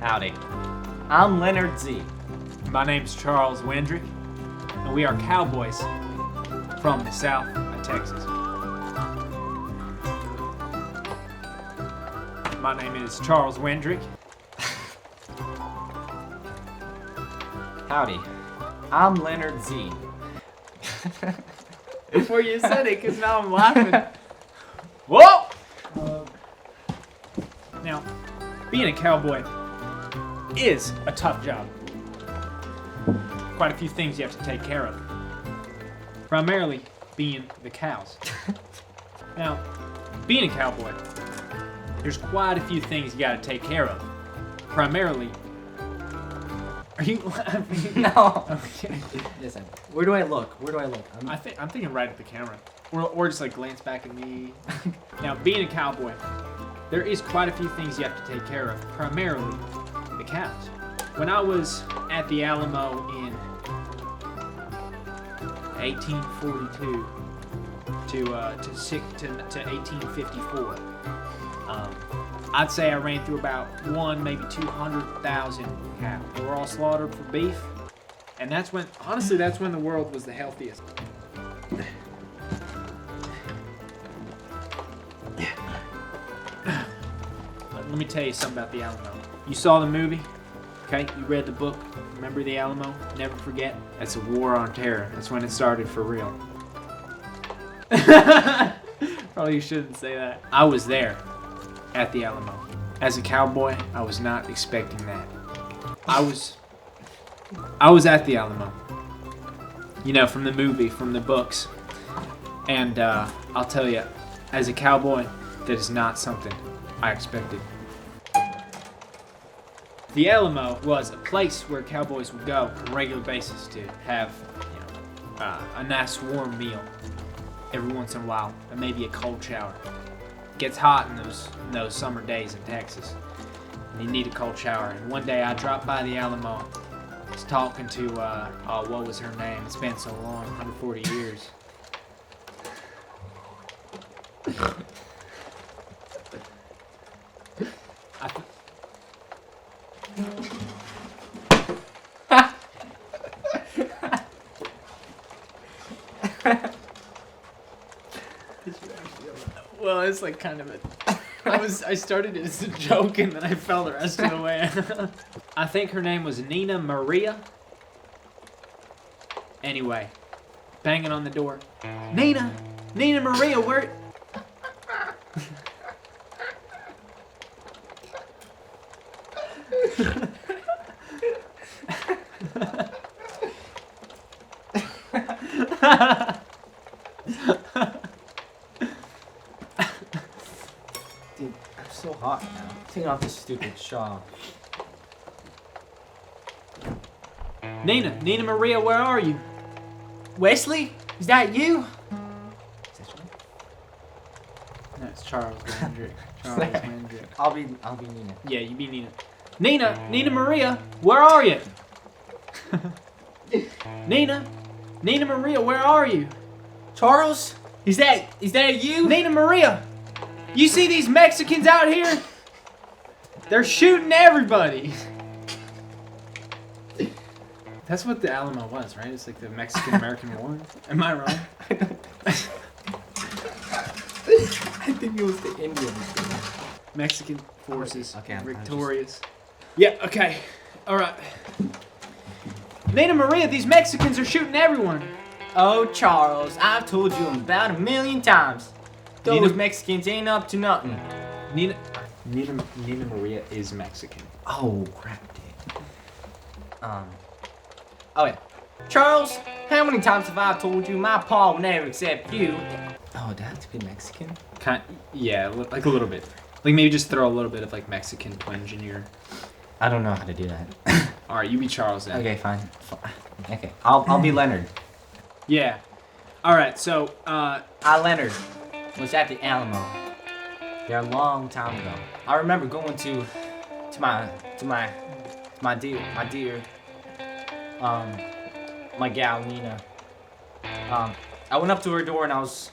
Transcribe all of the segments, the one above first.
Howdy. I'm Leonard Z. My name's Charles Wendrick, and we are Cowboys from the south of Texas. My name is Charles Wendrick. Howdy. I'm Leonard Z. Before you said it, because now I'm laughing. Whoa! Now, being a cowboy is a tough job. Quite a few things you have to take care of. Primarily being the cows. Now, being a cowboy, there's quite a few things you gotta take care of. Primarily, are you laughing? No. Okay. Listen, where do I look? I'm thinking right at the camera. Or just like glance back at me. Now, being a cowboy, there is quite a few things you have to take care of. Primarily, the cows. When I was at the Alamo in 1842 to 1854, I'd say I ran through about maybe 200,000 cows. They were all slaughtered for beef, and that's when the world was the healthiest. Let me tell you something about the Alamo. You saw the movie, okay? You read the book. Remember the Alamo? Never forget. That's a war on terror. That's when it started for real. Probably shouldn't say that. I was there at the Alamo. As a cowboy, I was not expecting that. I was at the Alamo. You know, from the movie, from the books. And I'll tell you, as a cowboy, that is not something I expected. The Alamo was a place where cowboys would go on a regular basis to have, a nice warm meal every once in a while, and maybe a cold shower. It gets hot in those summer days in Texas, and you need a cold shower. And one day I dropped by the Alamo. I was talking to what was her name? It's been so long, 140 years. Well, it's like kind of I started it as a joke and then I fell the rest of the way. I think her name was Nina Maria. Anyway, banging on the door. Nina Maria, where? Dude, I'm so hot now. Taking off this stupid shawl. Nina Maria, where are you? Wesley? Is that you? No, it's Charles Wendrick. Charles Wendrick. I'll be Nina. Yeah, you be Nina. Nina Maria, where are you? Nina Maria, where are you? Charles? Is that you? Nina Maria, you see these Mexicans out here? They're shooting everybody. That's what the Alamo was, right? It's like the Mexican-American War. Am I wrong? I think it was the Indians. Mexican forces Okay, victorious. Yeah, okay. All right. Nina Maria, these Mexicans are shooting everyone. Oh, Charles, I've told you about 1,000,000 times. Those Mexicans ain't up to nothing. Nina Maria is Mexican. Oh, crap, dude. Oh, yeah. Charles, how many times have I told you my pa will never accept you? Oh, do I have to be Mexican? Yeah, like a little bit. Like maybe just throw a little bit of like Mexican twinge in your. I don't know how to do that. All right, you be Charles then. Okay, fine. Okay, I'll be Leonard. Yeah. All right, so Leonard was at the Alamo. There a long time ago. I remember going to my dear my gal Nina. I went up to her door and I was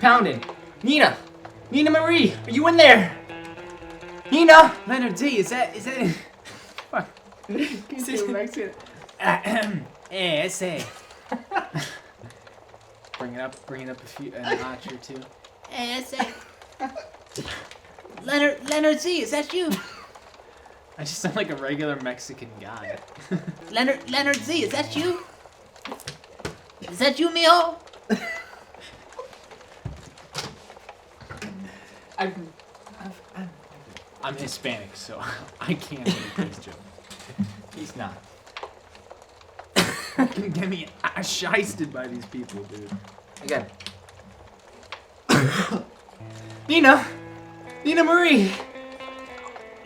pounding. Nina Marie, are you in there? Nina! Leonard Z, is that Fuck. Can't say Mexican. Ese. Bring it up a notch or two. Ese. Leonard Z, is that you? I just sound like a regular Mexican guy. Leonard Z, is that you? Is that you, mijo? I'm Hispanic, so I can't make this joke. He's not. Get me shysted by these people, dude. Again. Nina Marie.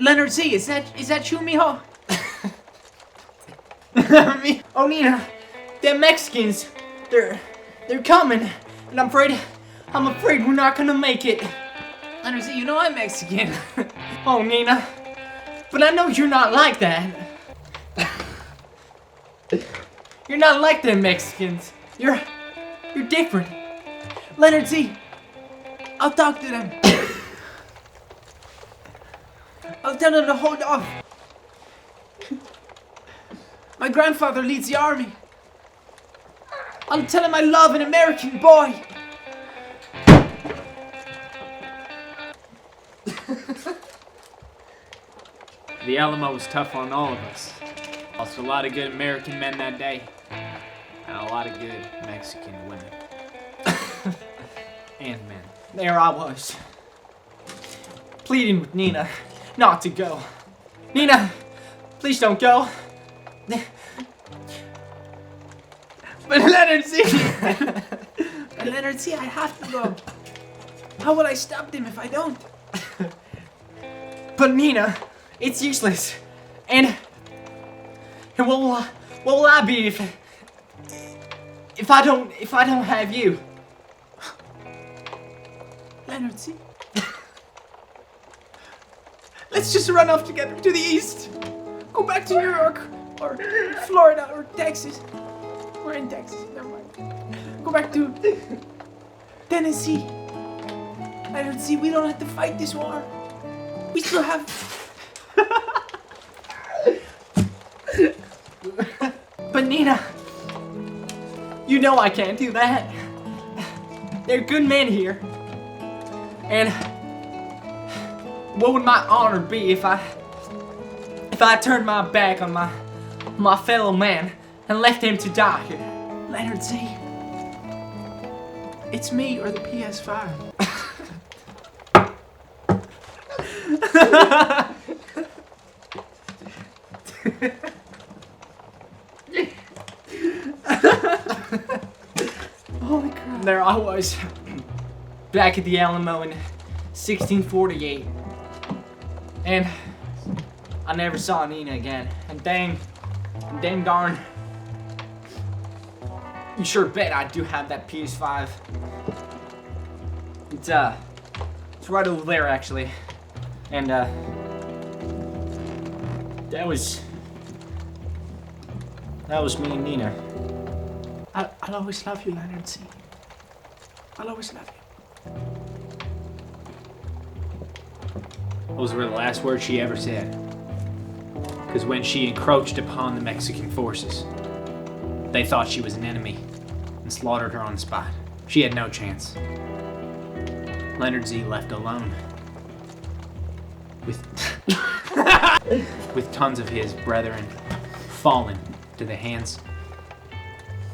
Leonard Z, is that you, mijo? Oh, Nina, them Mexicans, they're coming, and I'm afraid we're not gonna make it. Leonard Z, you know I'm Mexican. Oh, Nina, but I know you're not like that. You're not like them Mexicans. You're different. Leonard Z, I'll talk to them. I'll tell them to hold off. My grandfather leads the army. I'll tell him I love an American boy. The Alamo was tough on all of us. Lost a lot of good American men that day, and a lot of good Mexican women. And men. There I was, pleading with Nina not to go. Nina, please don't go. But Leonard Z, Leonard Z, I have to go. How will I stop them if I don't? But Nina, it's useless. And what will I be if I don't have you? Leonard Z. Let's just run off together to the east. Go back to New York or Florida or Texas. We're in Texas, never mind. Go back to Tennessee. Leonard Z, we don't have to fight this war. We still have. But Nina, you know I can't do that. They're good men here. And what would my honor be if I turned my back on my fellow man and left him to die here? Leonard Z, it's me or the PS5. Holy crap. There I was, back at the Alamo in 1648. And I never saw Nina again. And dang darn, you sure bet I do have that PS5. It's right over there actually. And that was me and Nina. I'll always love you, Leonard Z. I'll always love you. Those were the last words she ever said. Because when she encroached upon the Mexican forces, they thought she was an enemy and slaughtered her on the spot. She had no chance. Leonard Z left alone with with tons of his brethren fallen to the hands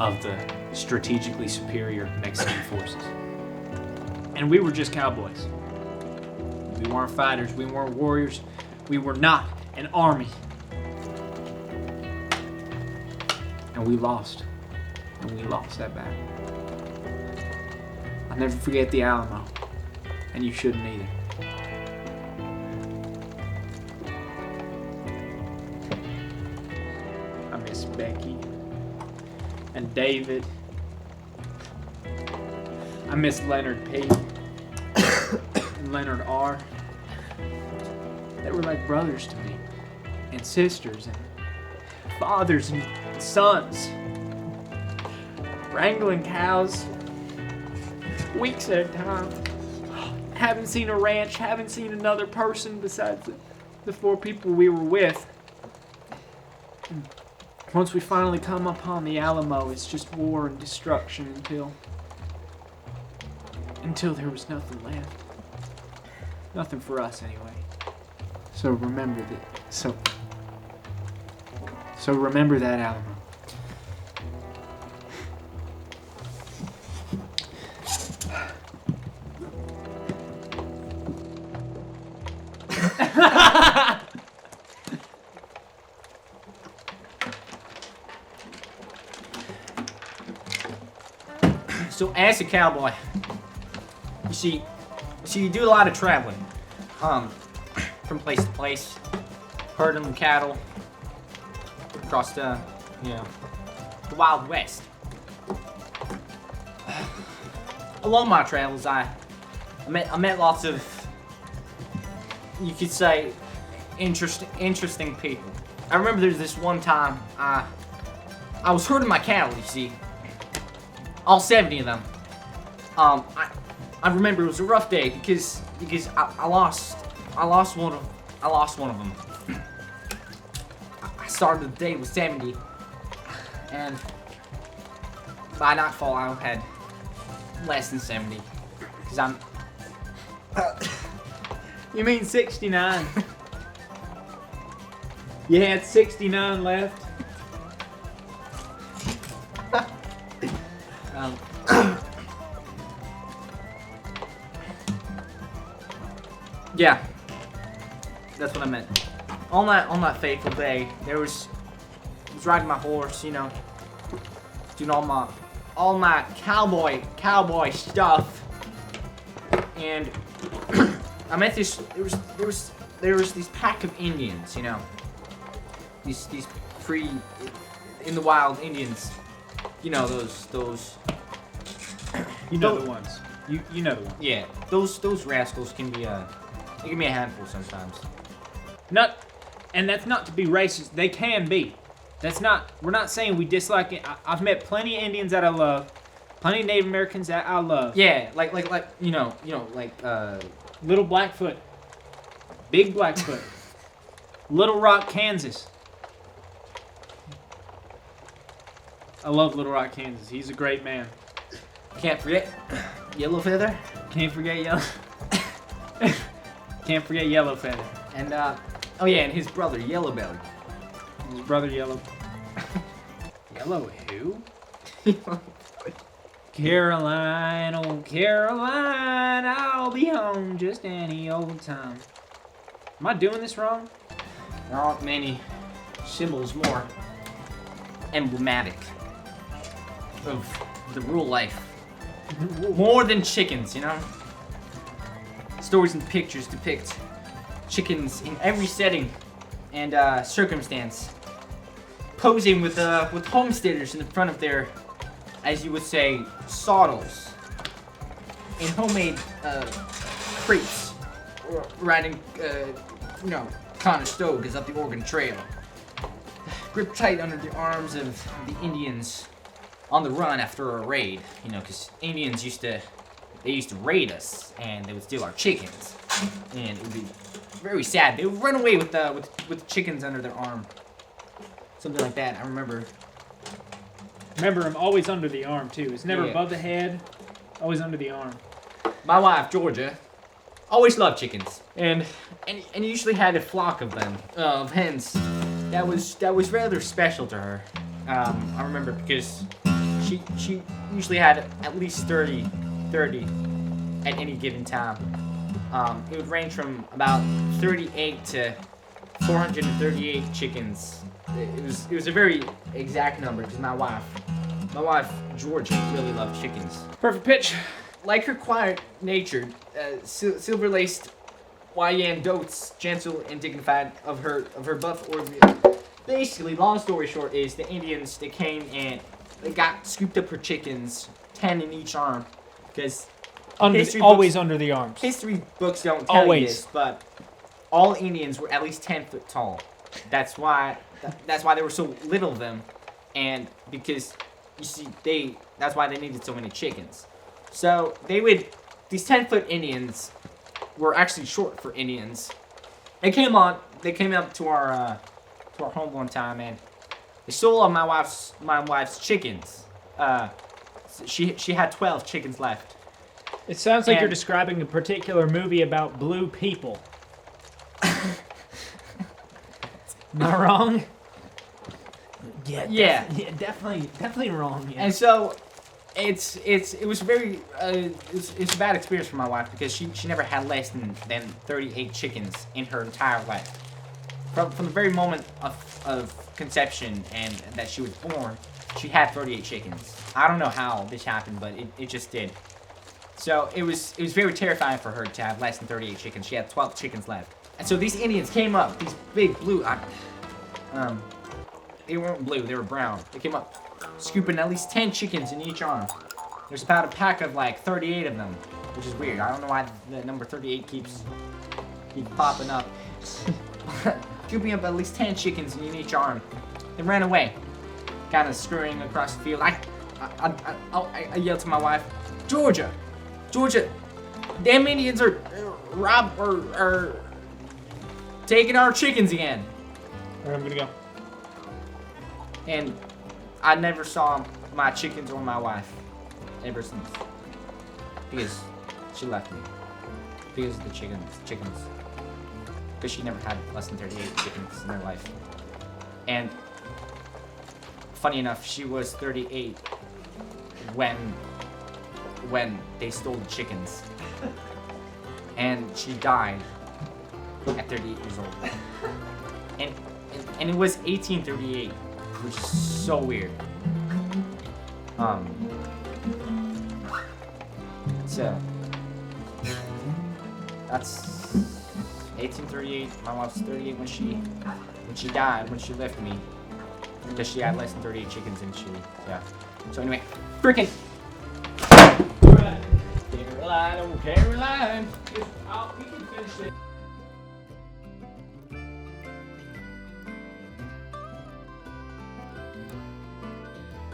of the strategically superior Mexican forces. And we were just cowboys. We weren't fighters, we weren't warriors, we were not an army. And we lost. And we lost that battle. I'll never forget the Alamo. And you shouldn't either. I miss Becky and David. I miss Leonard P. and Leonard R. They were like brothers to me, and sisters, and fathers and sons. Wrangling cows weeks at a time. Haven't seen a ranch, haven't seen another person besides the 4 people we were with Once we finally come upon the Alamo, it's just war and destruction until there was nothing left. Nothing for us anyway. So remember that. So remember that, Alamo. So as a cowboy, you do a lot of traveling, from place to place, herding cattle across the Wild West. Along my travels, I met lots of, you could say, interesting people. I remember there's this one time I was herding my cattle. You see. All 70 of them. I remember it was a rough day because I lost one of them. I started the day with 70, and by nightfall I had less than 70. Cause I'm. You mean 69? You had 69 left? Yeah, that's what I meant. On that fateful day, I was riding my horse, doing all my cowboy stuff, and I met this. There was this pack of Indians, these free in the wild Indians. Those. You know the ones. You know the ones. Yeah, those rascals can be a handful sometimes. And that's not to be racist. They can be. We're not saying we dislike it. I've met plenty of Indians that I love, plenty of Native Americans that I love. Yeah, like Little Blackfoot, Big Blackfoot, Little Rock, Kansas. I love Little Rock, Kansas. He's a great man. Can't forget Yellow Feather. Can't forget Yellow Feather. And and his brother Yellow Belly. His brother Yellow. Yellow who? Caroline, oh Caroline, I'll be home just any old time. Am I doing this wrong? There aren't many symbols more emblematic of the rural life. More than chickens, Stories and pictures depict chickens in every setting and circumstance, posing with homesteaders in the front of their, as you would say, saddles, in homemade crates, or riding, Conestogas up the Oregon Trail, gripped tight under the arms of the Indians on the run after a raid, because Indians used to raid us, and they would steal our chickens, and it would be very sad. They would run away with chickens under their arm, something like that. I remember. Remember, I'm always under the arm too. It's never Yeah. above the head, always under the arm. My wife Georgia always loved chickens, and usually had a flock of them, of hens. That was rather special to her. I remember because she usually had at least 30 at any given time. It would range from about 38 to 438 chickens. It was a very exact number because my wife Georgia really loved chickens. Perfect pitch. Like her quiet nature, silver-laced Wyandottes, gentle and dignified of her buff orbit. Basically, long story short, is the Indians, they came and they got scooped up her chickens, 10 in each arm, because Always under the arms. history books don't tell you Always. this, but all Indians were at least 10 foot tall. That's why there were so little of them, and because you see that's why they needed so many chickens. So these 10-foot Indians were actually short for Indians. They came up to our home one time, and They stole all my wife's chickens. She had 12 chickens left. It sounds like you're And- describing a particular movie about blue people. Am I wrong? Yeah. Definitely wrong. Yeah. And so, it was very it's a bad experience for my wife because she never had less than 38 chickens in her entire life. From the very moment of conception and that she was born, she had 38 chickens. I don't know how this happened, but it just did. So it was very terrifying for her to have less than 38 chickens. She had 12 chickens left. And so these Indians came up, these big blue, they weren't blue, they were brown. They came up scooping at least 10 chickens in each arm. There's about a pack of like 38 of them, which is weird. I don't know why the number 38 keeps popping up. Scooping up at least 10 chickens in each arm. They ran away, kind of scurrying across the field. I yelled to my wife, Georgia, damn Indians are taking our chickens again. Alright, I'm gonna go. And I never saw my chickens or my wife ever since. Because she left me. Because of the chickens. Because she never had less than 38 chickens in her life. And funny enough, she was 38 when they stole the chickens. And she died at 38 years old. And it was 1838, which is so weird. So that's 1838. My wife was 38 when she died, when she left me, because she had less than 38 chickens, and yeah. So anyway, freaking Caroline, oh Caroline, we can finish it.